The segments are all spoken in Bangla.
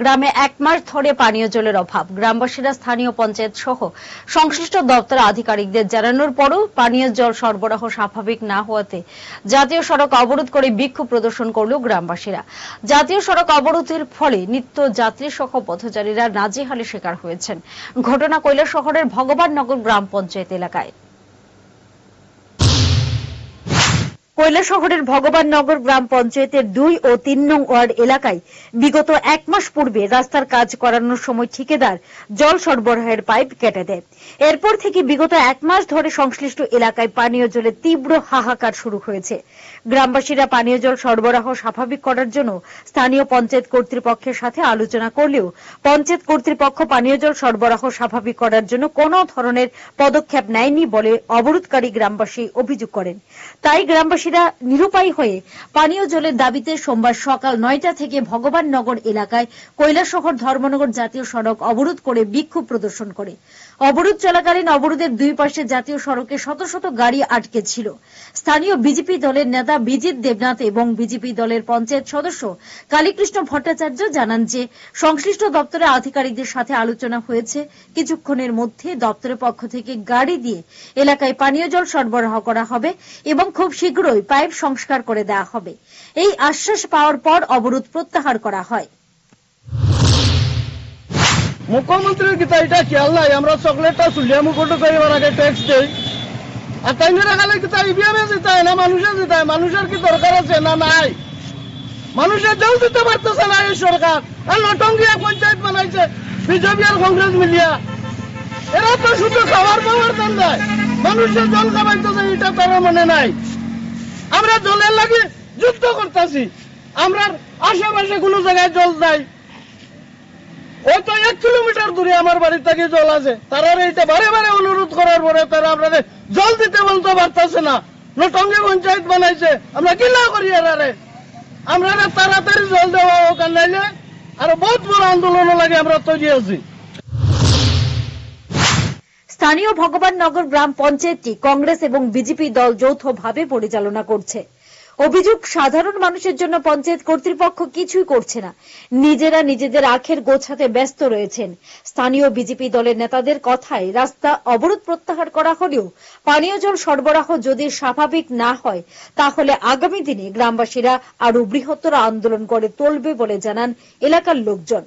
গ্রামে এক মাস ধরে পানীয় জলের অভাব। গ্রামবাসীরা স্থানীয় পঞ্চায়েত সহ সংশ্লিষ্ট দপ্তরের আধিকারিকদের জানানোর পরও পানীয় জল সরবরাহ স্বাভাবিক না হওয়াতে জাতীয় সড়ক অবরোধ করে বিক্ষোভ প্রদর্শন করল গ্রামবাসীরা। জাতীয় সড়ক অবরোধের ফলে নিত্য যাত্রী সহ পথচারীরা নাজেহালের শিকার হয়েছেন। ঘটনা কৈলাসহরের ভগবাননগর গ্রাম পঞ্চায়েত এলাকায়। কৈলাসহরের ভগবাননগর গ্রাম পঞ্চায়েতের 2 ও 3 নং ওয়ার্ড এলাকায় বিগত এক মাস পূর্বে রাস্তার কাজ করানোর সময় ঠিকাদার জল সরবরাহের পাইপ কেটে দেয়। এরপর থেকে বিগত এক মাস ধরে সংশ্লিষ্ট এলাকায় পানীয় জলের তীব্র হাহাকার শুরু হয়েছে। গ্রামবাসীরা পানীয় জল সরবরাহ স্বাভাবিক করার জন্য স্থানীয় পঞ্চায়েত কর্তৃপক্ষের সাথে আলোচনা করলেও পঞ্চায়েত কর্তৃপক্ষ পানীয় জল সরবরাহ স্বাভাবিক করার জন্য কোনো ধরনের পদক্ষেপ নেয়নি বলে অবরোধকারী গ্রামবাসী অভিযোগ করেন। তাই গ্রামবাসীরা নিরুপায় হয়ে পানীয় জলের দাবিতে সোমবার সকাল 9টা থেকে ভগবাননগর এলাকায় কৈলাসহর ধর্মনগর জাতীয় সড়ক অবরোধ করে বিক্ষোভ প্রদর্শন করে। অবরোধ চলাকালীন অবরোধের দুই পাশে জাতীয় সড়কে শত শত গাড়ি আটকে ছিল। স্থানীয় বিজেপি দলের নেতা বিজিত দেবনাথ এবং বিজেপি দলের পঞ্চায়েত সদস্য কালীকৃষ্ণ ভট্টাচার্য জানান যে সংশ্লিষ্ট দপ্তরের আধিকারিকদের সাথে আলোচনা হয়েছে। কিছুক্ষণের মধ্যে দপ্তরের পক্ষ থেকে গাড়ি দিয়ে এলাকায় পানীয় জল সরবরাহ করা হবে এবং খুব শীঘ্রই পাইপ সংস্কার করে দেওয়া হবে। এই আশ্বাস পাওয়ার পর অবরোধ প্রত্যাহার করা হয়। মুখ্যমন্ত্রীর কিতা এটা খেয়াল নাই, আমরা চকলেটটা চুলিয়া মুখটা করিবার আগে ট্যাক্স দেই আর তাই রাখালে কিতা ইভিএমে জিতায় না মানুষে জিতায়। মানুষের কি দরকার আছে না নাই? মানুষের জল দিতে পারতেছে না এই সরকার। আর নটঙ্গিয়া পঞ্চায়েত বানাইছে বিজেপি আর কংগ্রেস মিলিয়া। এরা তো শুধু খাবার পাওয়ার দান দেয়, মানুষের জল খাবাইতেছে এটা তারা মনে নাই। আমরা জলের লাগে যুদ্ধ করতেছি, আমরা আশেপাশে কোনো জায়গায় জল নাই। ওই তো 1 কিলোমিটার দূরে আমার বাড়ি থেকে জল আছে, তারা এইটা বারে বারে অনুরোধ করার পরে তারা আপনাদের জল দিতে বলতে পারতেছে না। নটঙ্গি পঞ্চায়েত বানাইছে, আমরা কি না করি? আমরা তাড়াতাড়ি জল দেওয়া হোক, আর নাইলে আরো বহুত বড় আন্দোলন লাগে আমরা তৈরি আছি। স্থানীয় ভগবাননগর গ্রাম পঞ্চায়েতটি কংগ্রেস এবং বিজেপি দল যৌথভাবে পরিচালনা করছে। অভিযোগ, সাধারণ মানুষের জন্য পঞ্চায়েত কর্তৃপক্ষ কিছুই করছে না, নিজেরা নিজেদের আখের গোছাতে ব্যস্ত রয়েছেন। স্থানীয় বিজেপি দলের নেতাদের কথায় রাস্তা অবরোধ প্রত্যাহার করা হলেও পানীয় জল সরবরাহ যদি স্বাভাবিক না হয় তাহলে আগামী দিনে গ্রামবাসীরা আরো বৃহত্তর আন্দোলন করে তুলবে বলে জানান এলাকার লোকজন।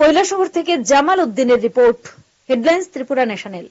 কৈলাসহর থেকে জামাল উদ্দিনের রিপোর্ট, হেডলাইন্স ত্রিপুরা ন্যাশনাল।